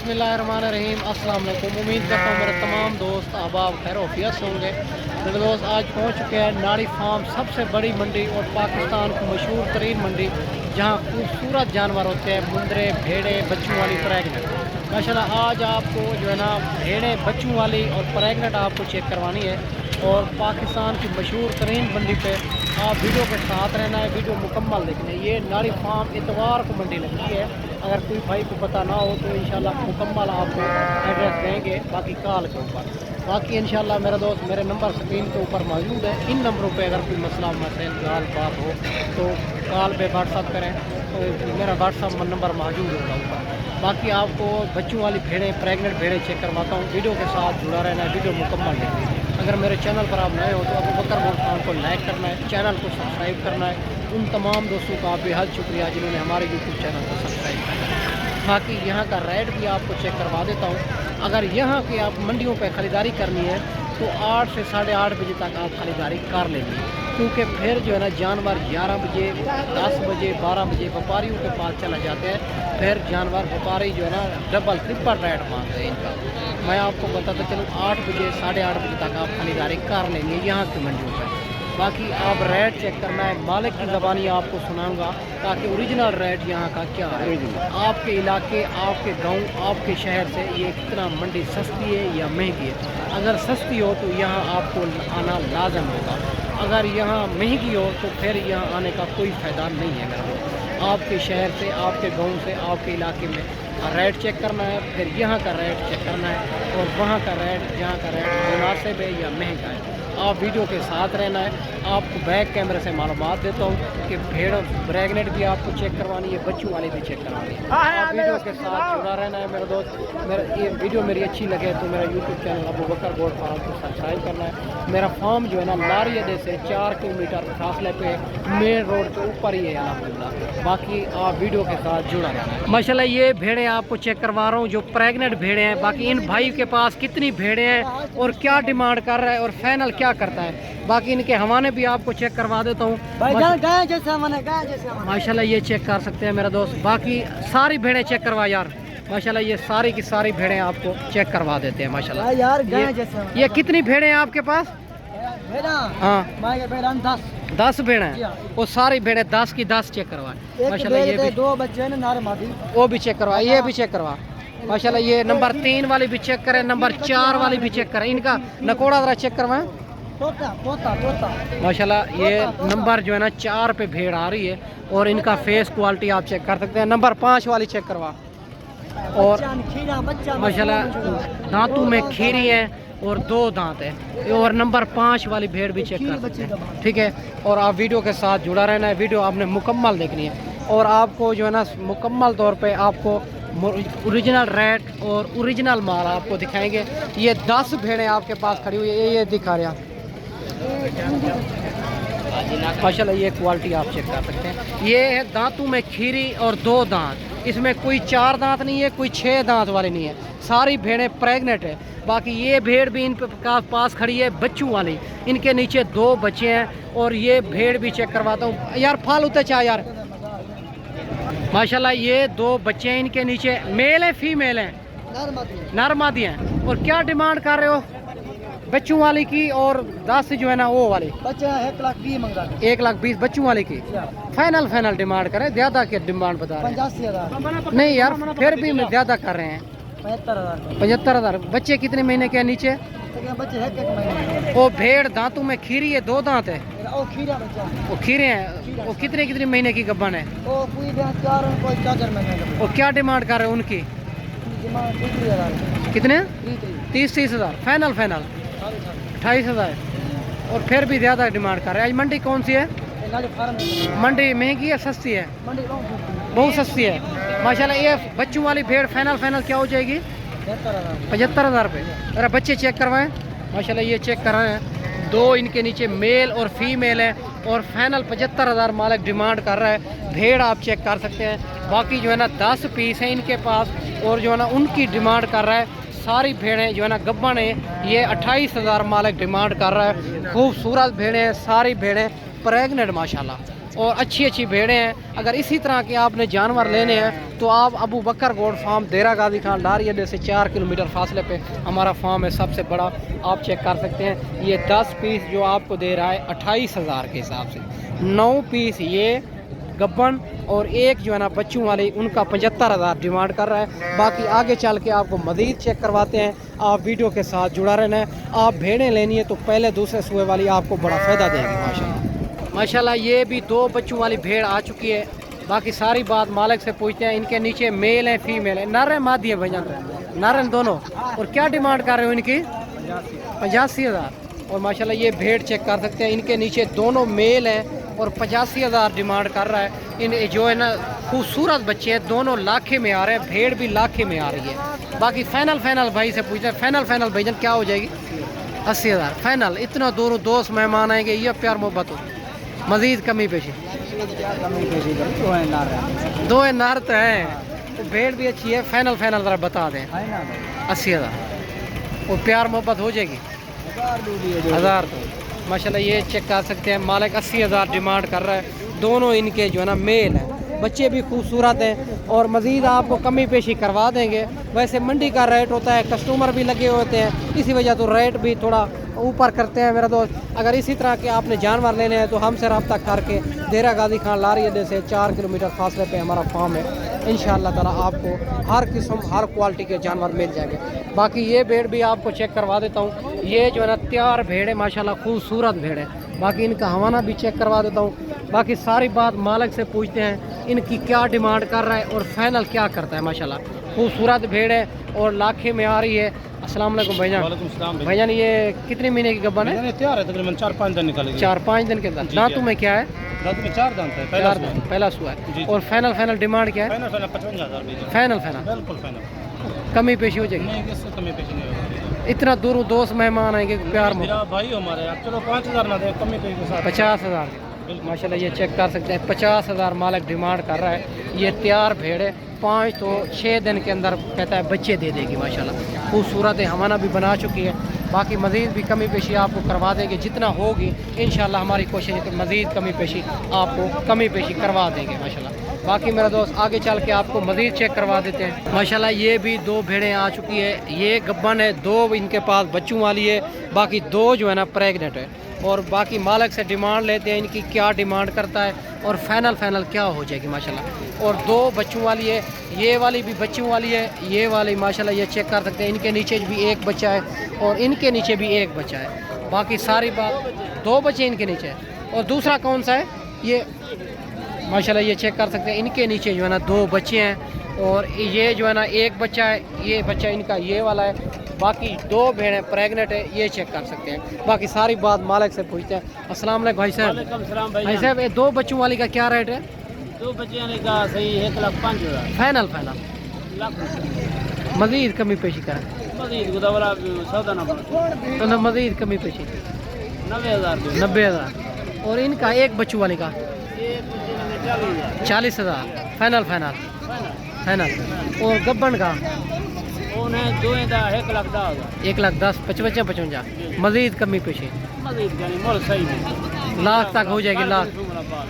बिस्मिल्लाहिर्रहमानिर्रहीम। अस्सलाम वालेकुम। उम्मीद करता हूँ मेरे तमाम दोस्त अहबाब खैर वफियत होंगे। मेरे दोस्त आज पहुँच चुके हैं नाड़ी फार्म, सबसे बड़ी मंडी और पाकिस्तान की मशहूर तरीन मंडी, जहाँ खूबसूरत जानवर होते हैं, मुंदरे, भेड़े, बच्चों वाली, प्रेगनेंट। माशाल्लाह आज आपको जो है ना भेड़े बच्चों वाली और प्रेगनेंट आपको चेक करवानी है। और पाकिस्तान की मशहूर तरीन मंडी पे आप वीडियो के साथ रहना है, वीडियो मुकम्मल देखना है। ये नाड़ी फार्म इतवार को मंडी लगती है। अगर कोई भाई को पता ना हो तो इंशाल्लाह मुकम्मल आपको एड्रेस देंगे, बाकी कॉल के ऊपर। बाकी इंशाल्लाह मेरा दोस्त मेरे नंबर स्क्रीन के ऊपर मौजूद है। इन नंबरों पे अगर कोई मसला मसैल गाल बात हो तो कॉल पे व्हाट्सअप करें, तो मेरा व्हाट्सअप नंबर मौजूद होगा ऊपर। बाकी आपको बच्चों वाली भेड़ें, प्रेग्नेंट भेड़ें चेक करवाता हूँ। वीडियो के साथ जुड़ा रहना है, वीडियो मुकम्मल देखिए। अगर मेरे चैनल पर आप नए हो तो अबू बकर मोड खान को लाइक करना है, चैनल को सब्सक्राइब करना है। उन तमाम दोस्तों का बेहद शुक्रिया जिन्होंने हमारे यूट्यूब चैनल को सब्सक्राइब किया है। बाकी यहाँ का रेट भी आपको चेक करवा देता हूँ। अगर यहाँ की आप मंडियों पर ख़रीदारी करनी है तो 8 से 8:30 बजे तक आप ख़रीदारी कर लेंगे, क्योंकि फिर जो है ना जानवर 11 बजे, 10 बजे, 12 बजे व्यापारियों के पास चला जाते हैं। फिर जानवर व्यापारी जो है ना डबल ट्रिपल रेट मांगते हैं इनका। मैं आपको बताता चलूँ 8 बजे 8:30 बजे तक आप ख़रीदारी कर लेंगे यहाँ की मंडियों पर। बाकी आप रेट चेक करना है, मालिक की ज़बानी आपको सुनाऊंगा ताकि ओरिजिनल रेट यहाँ का क्या है। आपके इलाके, आपके गांव, आपके शहर से ये कितना मंडी सस्ती है या महंगी है। अगर सस्ती हो तो यहाँ आपको आना लाजम होगा, अगर यहाँ महंगी हो तो फिर यहाँ आने का कोई फ़ायदा नहीं है मेरे को। आपके शहर से, आपके गांव से, आपके इलाके में रेट चेक करना है, फिर यहाँ का रेट चेक करना है और वहाँ का रेट, यहाँ का रेट मुनासिब है या महंगा है। आप वीडियो के साथ रहना है। आपको बैक कैमरे से मालूमात देता हूँ कि भेड़ प्रेगनेंट भी आपको चेक करवानी है, बच्चों वाली भी चेक करवानी है। आप वीडियो के साथ जुड़ा रहना है मेरे दोस्त। मेरा ये वीडियो मेरी अच्छी लगे तो मेरा यूट्यूब चैनल अबू बकर गोल्ड फार्म को सब्सक्राइब करना है। मेरा फार्म जो है ना लारी अड्डे से 4 किलोमीटर फासले पे मेन रोड के ऊपर ही है अल्हम्दुलिल्लाह। बाकी आप वीडियो के साथ जुड़ा रहना है। माशाल्लाह ये भेड़ें आपको चेक करवा रहा हूँ जो प्रेगनेंट भेड़ें हैं। बाकी इन भाई के पास कितनी भेड़ें हैं और क्या डिमांड कर रहा है और फाइनल क्या करता है, बाकी इनके हवाने भी आपको चेक करवा देता हूँ। माशाल्लाह ये चेक कर सकते हैं मेरा दोस्त। बाकी सारी भेड़ें चेक करवा यार। माशाल्लाह ये सारी की सारी भेड़ें आपको चेक करवा देते हैं माशाल्लाह यार। ये कितनी भेड़ें हैं आपके पास? हाँ 10 भेड़ें हैं। वो सारी भेड़ें 10 की 10 चेक करवाए माशाल्लाह। ये भी 2 बच्चे हैं नारमादी, वो भी चेक करवा, ये भी चेक करवा माशाल्लाह। ये नंबर 3 वाली भी चेक करें, नंबर 4 वाली भी चेक करें। इनका नकोड़ा जरा चेक करवाएं माशाल्लाह। ये नंबर जो है ना 4 पे भेड़ आ रही है और इनका फेस क्वालिटी आप चेक कर सकते हैं। नंबर 5 वाली चेक करवा। और माशाल्लाह दांतों में खीरी है और 2 दांत है। और नंबर 5 वाली भेड़ भी चेक कर सकते हैं, ठीक है। और आप वीडियो के साथ जुड़ा रहना है, वीडियो आपने मुकम्मल देखनी है। और आपको जो है ना मुकम्मल तौर पे आपको ओरिजिनल रेट और ओरिजिनल माल आपको दिखाएंगे। ये 10 भेड़ें आपके पास खड़ी हुई है, ये दिखा रहा माशाल्लाह। ये क्वालिटी आप चेक कर सकते हैं। ये है दांतों में खीरी और 2 दांत, इसमें कोई 4 दांत नहीं है, कोई 6 दांत वाली नहीं है। सारी भेड़ें प्रेग्नेंट है। बाकी ये भेड़ भी इन पास खड़ी है बच्चों वाली, इनके नीचे 2 बच्चे हैं। और ये भेड़ भी चेक करवाता हूँ यार, फाल होते चाहे यार। माशाल्लाह ये 2 बच्चे हैं इनके नीचे, मेल है फीमेल है? नरमादी हैं। और क्या डिमांड कर रहे हो बच्चों वाली की? और 10 जो है ना वो वाली बच्चा 1,20,000 मंगा, 1,20,000 बच्चों वाली की। फाइनल डिमांड करें, ज्यादा की डिमांड बता रहे हैं? 85,000 नहीं यार, फिर भी ज्यादा कर रहे हैं। 75,000। बच्चे कितने महीने के नीचे? बच्चे है वो भेड़ दांतों में खीरी है, 2 दांत है, वो खीरे हैं। वो कितने महीने की गब्बन है? वो क्या डिमांड कर रहे हैं उनकी? कितने? 30,000। फाइनल 28,000। और फिर भी ज़्यादा डिमांड कर रहे हैं। आज मंडी कौन सी है? मंडी महंगी है सस्ती है? बहुत सस्ती है माशाल्लाह। ये बच्चों वाली भेड़ फाइनल क्या हो जाएगी? 75,000 रुपये। अरे बच्चे चेक करवाएं माशाल्लाह। ये चेक कर रहे हैं, 2 इनके नीचे मेल और फीमेल है। और फाइनल 75,000 मालिक डिमांड कर रहा है। भेड़ आप चेक कर सकते हैं। बाकी जो है ना 10 पीस है इनके पास और जो है ना उनकी डिमांड कर रहा है। सारी भेड़ें जो है ना गब्बन है, ये 28,000 मालिक डिमांड कर रहा है। खूबसूरत भेड़ें हैं, सारी भेड़ें प्रेग्नेंट माशाल्लाह। और अच्छी अच्छी भेड़ें हैं। अगर इसी तरह के आपने जानवर लेने हैं तो आप अबू बकर गोड फार्म देरा गाजी खान लारी अड्डे से 4 किलोमीटर फासले पे हमारा फार्म है, सबसे बड़ा। आप चेक कर सकते हैं। ये 10 पीस जो आपको दे रहा है 28,000 के हिसाब से, 9 पीस ये गब्बन और एक जो है ना बच्चों वाली, उनका 75,000 डिमांड कर रहा है। बाकी आगे चल के आपको मज़ीद चेक करवाते हैं। आप वीडियो के साथ जुड़ा रहना है। आप भेड़ें लेनी है तो पहले दूसरे सुए वाली आपको बड़ा फ़ायदा देगी माशाल्लाह। माशाल्लाह ये भी 2 बच्चों वाली भेड़ आ चुकी है। बाकी सारी बात मालिक से पूछते हैं। इनके नीचे मेल है, फीमेल है, नर है, मादी है भैया, नर है दोनों। और क्या डिमांड कर रहे हो इनकी? 85,000। और माशाल्लाह ये भेड़ चेक कर सकते हैं। इनके नीचे दोनों मेल हैं और 85,000 डिमांड कर रहा है। इन जो है ना खूबसूरत बच्चे हैं, दोनों लाखे में आ रहे हैं, भेड़ भी लाखे में आ रही है। बाकी फाइनल भाई से पूछते हैं। फाइनल भाईजान क्या हो जाएगी? 80,000 फाइनल। इतना दूर दोस्त मेहमान आएंगे, ये प्यार मोहब्बत हो, मज़ीद कमी पेशी? 2 नार तो है, तो भेड़ भी अच्छी है। फाइनल ज़रा बता दें। 80,000 और प्यार मोहब्बत हो जाएगी 1000 तो माशाल्लाह ये चेक कर सकते हैं। मालिक 80,000 डिमांड कर रहा है। दोनों इनके जो है ना मेल हैं, बच्चे भी खूबसूरत हैं और मज़ीद आपको कमी पेशी करवा देंगे। वैसे मंडी का रेट होता है, कस्टमर भी लगे होते हैं, इसी वजह तो रेट भी थोड़ा ऊपर करते हैं मेरा दोस्त। अगर इसी तरह के आपने जानवर लेने हैं तो हमसे रब्ता करके देरा गाजी खान लारी अड्डे से 4 किलोमीटर फासले पे हमारा फार्म है। इंशाअल्लाह ताला आपको हर किस्म हर क्वालिटी के जानवर मिल जाएंगे। बाकी ये भेड़ भी आपको चेक करवा देता हूँ। ये जो है ना तैयार भेड़ है माशाल्लाह, खूबसूरत भेड़ है। बाकी इनका हवाना भी चेक करवा देता हूँ। बाकी सारी बात मालिक से पूछते हैं इनकी क्या डिमांड कर रहा है और फाइनल क्या करता है। माशाल्लाह खूबसूरत भेड़ है और लाखे में आ रही है। अस्सलाम वालेकुम भाईजान। भाईजान ये कितने महीने की गब्बन है? तैयार है, तकरीबन 4-5 दिन निकलेगी। 4-5 दिन के अंदर। दांतों में क्या है? दांतों में 4 दांत है, पहला सुआ है। और फाइनल डिमांड क्या है? फाइनल 55,000। फाइनल बिल्कुल फाइनल। कमी पेशी हो जाएगी? नहीं, इससे कमी पेशी नहीं होगी। इतना दूर दोस्त मेहमान आएंगे, प्यार में भाई हमारे यार, चलो 5,000 ना दे, कमी पेशी के साथ 50,000। माशाल्लाह ये चेक कर सकते हैं। 50,000 मालिक डिमांड कर रहा है। ये तैयार भेड़ है, 5 तो 6 दिन के अंदर कहता है बच्चे दे देगी माशाल्लाह। खूबसूरत है, हमाना भी बना चुकी है। बाकी मज़ीद भी कमी पेशी आपको करवा देंगे, जितना होगी इंशाल्लाह हमारी कोशिश है कि मज़ीद कमी पेशी आपको कमी पेशी करवा देंगे माशाल्लाह। बाकी मेरा दोस्त आगे चल के आपको मज़ीद चेक करवा देते हैं। माशाल्लाह ये भी 2 भेड़ें आ चुकी है। ये गब्बन है, 2 इनके पास बच्चों वाली है, बाकी 2 जो है ना प्रेगनेंट है। और बाकी मालिक से डिमांड लेते हैं इनकी क्या डिमांड करता है और फाइनल क्या हो जाएगी माशाल्लाह। और 2 बच्चों वाली है, ये वाली भी बच्चों वाली है, ये वाली माशाल्लाह ये चेक कर सकते हैं। इनके नीचे भी एक बच्चा है और इनके नीचे भी एक बच्चा है। बाकी सारी बात 2 बच्चे इनके नीचे है। और दूसरा कौन सा है? ये माशाल्लाह ये चेक कर सकते हैं। इनके नीचे जो है ना 2 बच्चे हैं और ये जो है ना एक बच्चा है, ये बच्चा इनका ये वाला है। बाकी 2 भेड़ें प्रेग्नेंट है, ये चेक कर सकते हैं। बाकी सारी बात मालिक से पूछते हैं। अस्सलाम वालेकुम भाई साहब। भाई साहब ये 2 बच्चों वाली का क्या रेट है? 2 बच्चे का सही 1,05,000 फाइनल मज़ीद कमी पेशी करें? तो मज़ीद कमी पेशी 90,000। और इनका एक बच्चों वाली का 40,000 फाइनल। और गब्बन का 1,10,000 55 मज़ीद कमी पेशी लाख तक हो जाएगी। लाख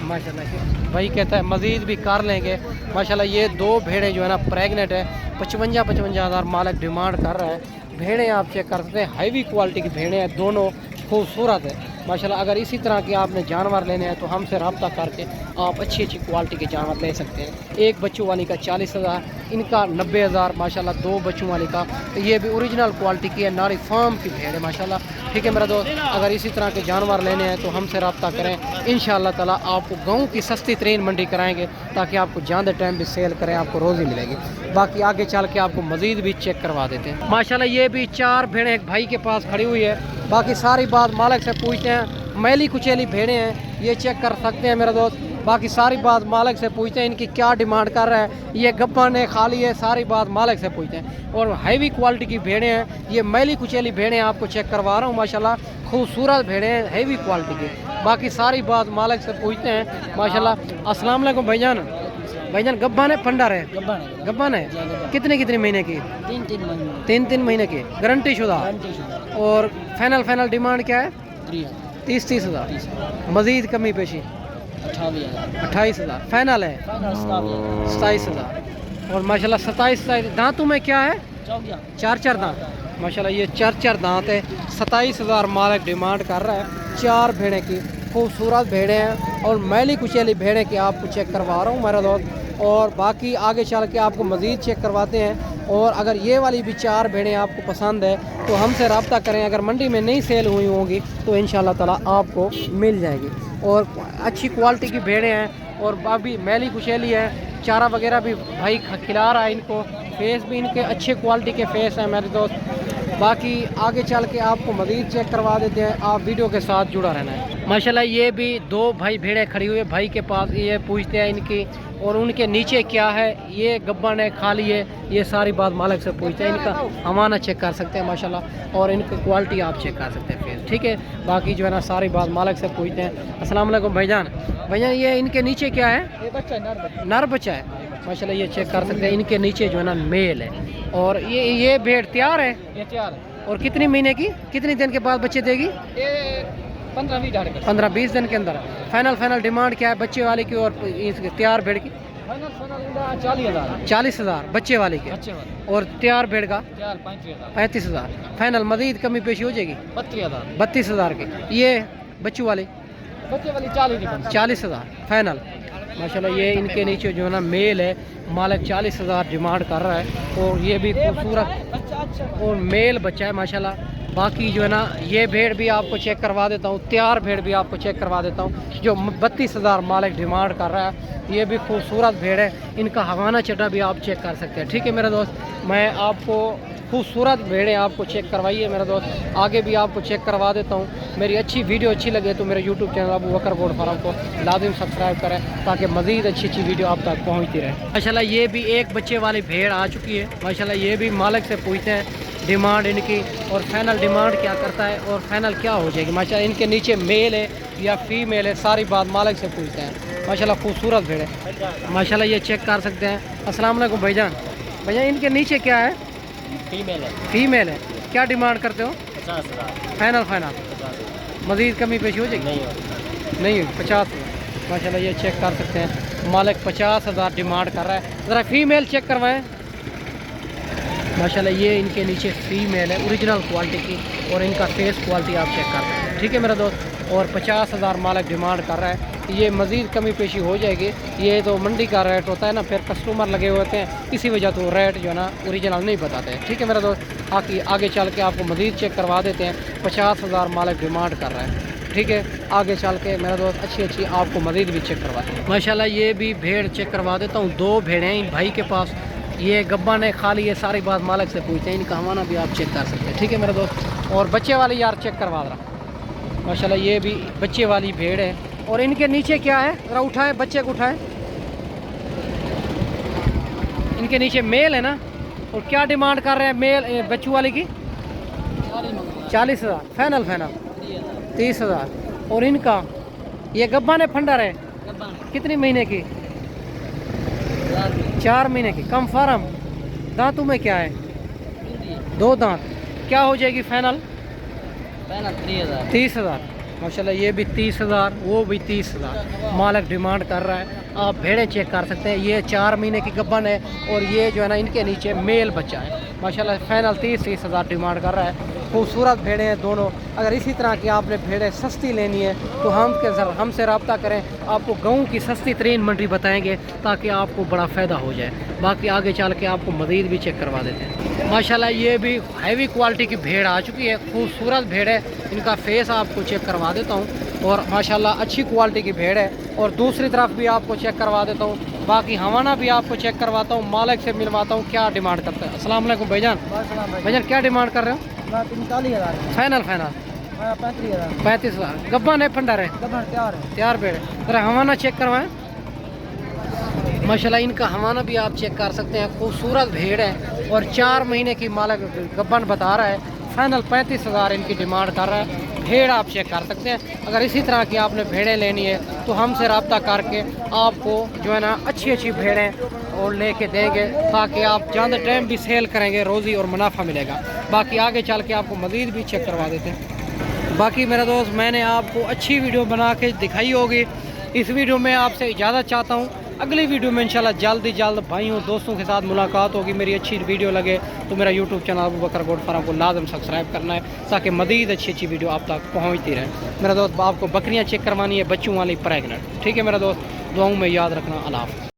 माशाल्लाह भाई कहता है मज़ीद भी कर लेंगे माशाल्लाह। ये 2 भेड़ें जो है ना प्रेग्नेंट है, 55,000 मालिक डिमांड कर रहा है। भेड़ें आप चेक कर सकते हैं, हैवी क्वालिटी की भेड़ें हैं, दोनों खूबसूरत है माशाल्लाह। अगर इसी तरह के आपने जानवर लेने हैं तो हमसे रब्ता करके आप अच्छी क्वालिटी के जानवर ले सकते हैं। एक बच्चों वाली का 40,000, इनका 90,000 माशाल्लाह। 2 बच्चों वाली का तो ये भी ओरिजिनल क्वालिटी की है, नारी फार्म की भेड़ है माशाल्लाह। ठीक है मेरा दोस्त, अगर इसी तरह के जानवर लेने हैं तो हमसे रब्ता करें। इंशाअल्लाह ताला आपको गाँव की सस्ती तरीन मंडी कराएँगे ताकि आपको जाते टाइम भी सेल करें, आपको रोज़ी मिलेगी। बाकी आगे चल के आपको मज़ीद भी चेक करवा देते हैं माशाल्लाह। ये भी 4 भेड़ें एक भाई के पास खड़ी हुई है। बाकी सारी बात मालिक से पूछते हैं। मैली कुचैली भेड़ें हैं, ये चेक कर सकते हैं मेरा दोस्त। बाकी सारी बात मालिक से पूछते हैं इनकी क्या डिमांड कर रहा है। ये गब्बन है, खाली है, सारी बात मालिक से पूछते हैं। और हैवी क्वालिटी की भेड़ें हैं, ये मैली कुचैली भेड़ें आपको चेक करवा रहा हूँ माशाल्लाह। खूबसूरत भेड़ें हैं, हैवी क्वालिटी की। बाकी सारी बात मालिक से पूछते हैं माशाल्लाह। अस्सलाम वालेकुम भाईजान। भाईजान गब्बन है पंडर है? गब्बन है। कितने महीने की? 3 महीने की गारंटी शुदा। और फाइनल डिमांड क्या है? 30,000 मज़ीद कमी पेशी 28,000 फाइनल है। 27,000 और माशाल्लाह 27 दांतों में क्या है? चार दांत। माशाल्लाह ये चार दांत है। 27,000 मालिक डिमांड कर रहा है। 4 भेड़ें की खूबसूरत भेड़ें हैं और मैली कुचैली भेड़ें की आपको चेक करवा रहा हूँ मेरा दोस्त। और बाकी आगे चल के आपको मज़ीद चेक करवाते हैं। और अगर ये वाली भी 4 भेड़ें आपको पसंद है तो हमसे रब्ता करें। अगर मंडी में नहीं सेल हुई होंगी तो इंशाल्लाह ताला आपको मिल जाएगी। और अच्छी क्वालिटी की भेड़ें हैं और अभी मैली कुचैली है। चारा वगैरह भी भाई खिला रहा है इनको। फेस भी इनके अच्छे क्वालिटी के फेस हैं मेरे दोस्त। बाकी आगे चल के आपको मज़ीद चेक करवा देते हैं। आप वीडियो के साथ जुड़ा रहना है। माशाल्लाह ये भी 2 भाई भेड़ें खड़ी हुई है भाई के पास। ये पूछते हैं इनकी और उनके नीचे क्या है, ये गब्बन है खाली है, ये सारी बात मालिक से पूछते हैं। इनका हवाना चेक कर सकते हैं माशाल्लाह और इनकी क्वालिटी आप चेक कर सकते हैं फेस, ठीक है। बाकी जो है ना सारी बात मालिक से पूछते हैं। अस्सलाम वालेकुम भाईजान। भाईजान ये इनके नीचे क्या है? ये बच्चा नर बच्चा है माशाल्लाह। ये चेक कर सकते हैं। इनके नीचे जो है ना मेल है और ये भेड़ तैयार है। ये तैयार है। और कितनी महीने की, कितनी दिन के बाद बच्चे देगी? ये 15-20 दिन के अंदर। फाइनल डिमांड क्या है बच्चे वाले की और इसके तैयार भेड़ की? 40,000 बच्चे वाले के और तैयार भेड़ का 35,000। फाइनल मजीद कमी पेशी हो जाएगी 32,000 की। ये बच्चों वाले 40,000 फाइनल। माशाल्लाह ये इनके नीचे जो है ना मेल है मालिक 40,000 डिमांड कर रहा है और ये भी खूबसूरत और मेल बच्चा है माशाल्लाह। बाकी जो है ना ये भेड़ भी आपको चेक करवा देता हूँ, तैयार भेड़ भी आपको चेक करवा देता हूँ जो 32,000 मालिक डिमांड कर रहा है। ये भी खूबसूरत भेड़ है। इनका हवाना चटा भी आप चेक कर सकते हैं, ठीक है मेरे दोस्त। मैं आपको खूबसूरत भेड़ें आपको चेक करवाइए मेरे दोस्त। आगे भी आपको चेक करवा देता हूँ। मेरी अच्छी वीडियो अच्छी लगे तो मेरे यूट्यूब चैनल अबू बकर गोट फार्म को लाजिम सब्सक्राइब करें ताकि मज़ीद अच्छी वीडियो आप तक पहुँचती रहे। माशाल्लाह ये भी एक बच्चे वाली भेड़ आ चुकी है माशाल्लाह। ये भी मालिक से पूछते हैं डिमांड इनकी और फाइनल डिमांड क्या करता है और फाइनल क्या हो जाएगी। माशाल्लाह इनके नीचे मेल है या फीमेल है, सारी बात मालिक से पूछते हैं। माशाल्लाह खूबसूरत भेड़ है माशाल्लाह। ये चेक कर सकते हैं। अस्सलाम वालेकुम भाईजान। भैया इनके नीचे क्या है? फीमेल है। क्या डिमांड करते हो? 50,000 फाइनल मज़ीद कमी पेशी हो जाएगी? नहीं 50,000 माशाल्लाह। ये चेक कर सकते हैं मालिक 50,000 डिमांड कर रहा है। ज़रा फीमेल चेक करवाएं माशाल्लाह। ये इनके नीचे फीमेल है ओरिजिनल क्वालिटी की और इनका फेस क्वालिटी आप चेक कर सकते हैं, ठीक है मेरा दोस्त। और 50,000 मालिक डिमांड कर रहा है। ये मज़ीद कमी पेशी हो जाएगी। ये तो मंडी का रेट होता है ना, फिर कस्टमर लगे हुए होते हैं, इसी वजह तो रेट जो है ना ओरिजिनल नहीं बताते हैं, ठीक है मेरा दोस्त। आगे चल के आपको मज़ीद चेक करवा देते हैं। 50,000 मालिक डिमांड कर रहा है, ठीक है। आगे चल के मेरा दोस्त अच्छी आपको मज़ीद भी चेक करवाते हैं माशाल्लाह। ये भी भेड़ चेक करवा देता हूँ। 2 भेड़ें हैं भाई के पास। ये गब्बा ने खाली, ये सारी बात मालिक से पूछते हैं। इनका हवाना भी आप चेक कर सकते हैं, ठीक है मेरा दोस्त। और बच्चे वाली यार चेक करवा रहा माशाल्लाह। ये भी बच्चे वाली भेड़ है और इनके नीचे क्या है? ज़रा उठाएं, बच्चे को उठाएं। इनके नीचे मेल है ना। और क्या डिमांड कर रहे हैं मेल बच्चों वाले की? 40,000 फाइनल 30,000। और इनका ये गब्बा ने फंडर है कितनी महीने की? 4 महीने की। कम फार्म। दांतों में क्या है? 2 दांत। क्या हो जाएगी फाइनल? 30,000 माशाल्लाह। ये भी 30,000, वो भी 30,000 मालिक डिमांड कर रहा है। आप भेड़ें चेक कर सकते हैं। ये 4 महीने की गब्बन है और ये जो है ना इनके नीचे मेल बच्चा है माशाल्लाह। फाइनल 30,000 डिमांड कर रहा है। खूबसूरत भेड़ें हैं दोनों। अगर इसी तरह की आपने भेड़ें सस्ती लेनी है तो हमसे रब्ता करें। आपको गाँव की सस्ती तरीन मंडी बताएंगे ताकि आपको बड़ा फ़ायदा हो जाए। बाकी आगे चल के आपको मज़ीद भी चेक करवा देते हैं माशाल्लाह। ये भी हैवी क्वालिटी की भेड़ आ चुकी है। खूबसूरत भेड़ है। इनका फेस आपको चेक करवा देता हूँ और माशाल्लाह अच्छी क्वालिटी की भेड़ है। और दूसरी तरफ भी आपको चेक करवा देता हूँ। बाकी हवाना भी आपको चेक करवाता हूँ, मालिक से मिलवाता हूँ क्या डिमांड करते हैं। अस्सलाम वालेकुम भाईजान। भाईजान क्या डिमांड कर रहे हो? 45,000 फाइनल 35,000। गब्बा नहीं फंडर है? तैयार भेड़ है। ज़रा हवाना चेक करवाएं माशाल्लाह। इनका हवाना भी आप चेक कर सकते हैं। खूबसूरत भेड़ है और 4 महीने की मालिक गब्बन बता रहा है। फाइनल 35,000 इनकी डिमांड कर रहा है। भेड़ आप चेक कर सकते हैं। अगर इसी तरह की आपने भेड़ें लेनी है तो हमसे रब्ता करके आपको जो है ना अच्छी भेड़ें और लेके देंगे ताकि आप ज़्यादा टाइम भी सेल करेंगे, रोज़ी और मुनाफा मिलेगा। बाकी आगे चल के आपको मज़ीद भी चेक करवा देते हैं। बाकी मेरा दोस्त मैंने आपको अच्छी वीडियो बना के दिखाई होगी इस वीडियो में आपसे इजाज़त चाहता हूँ। अगली वीडियो में इंशाल्लाह जल्द ही जल्द भाइयों दोस्तों के साथ मुलाकात होगी। मेरी अच्छी वीडियो लगे तो मेरा यूट्यूब चैनल अबू बकर गोट फार्म को लाजम सब्सक्राइब करना है ताकि मज़ीद अच्छी वीडियो आप तक पहुँचती रहे। मेरा दोस्त, आपको बकरियाँ चेक करवानी है, बच्चों वाली प्रेगनेंट, ठीक है मेरा दोस्त, दुआओं में याद रखना। अल्लाह हाफ़िज़।